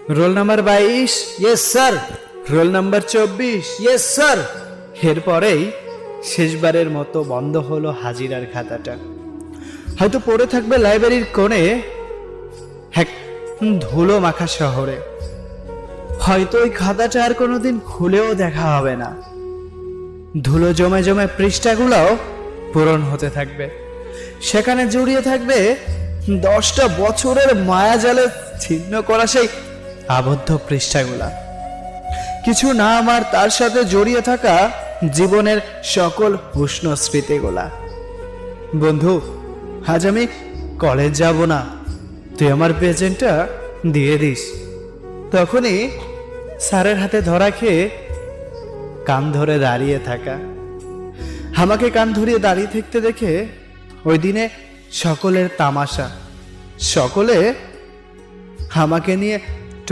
Roll number 22। Yes sir. Roll number 24। Yes sir. এরপরেই শেষবারের মতো বন্ধ হলো হাজিরার খাতাটা। হয়তো পড়ে থাকবে লাইব্রেরির কোণে এক ধুলো মাখা শহরে। হয়তো ওই খাতাটা আর কোনোদিন খুলেও দেখা হবে না। ধুলো জমে জমে পৃষ্ঠাগুলোও পূরণ হতে থাকবে। সেখানে জড়িয়ে থাকবে 10টা বছরের মায়াজালে ছিন্ন করা সেই আবদ্ধ পৃষ্ঠাগুলা। কিছু নাম আর তার সাথে জড়িয়ে থাকা জীবনের সকল উষ্ণ স্মৃতিগুলা। বন্ধু, আজ আমি কলেজ যাব না, তুই আমার প্রেজেন্টটা দিয়ে দিস। তখনই স্যারের হাতে ধরা খেয়ে কান ধরে দাঁড়িয়ে থাকা। আমাকে কান ধরিয়ে দাঁড়িয়ে থাকতে দেখে ওই দিনে সকলের তামাশা, সকলে আমাকে নিয়ে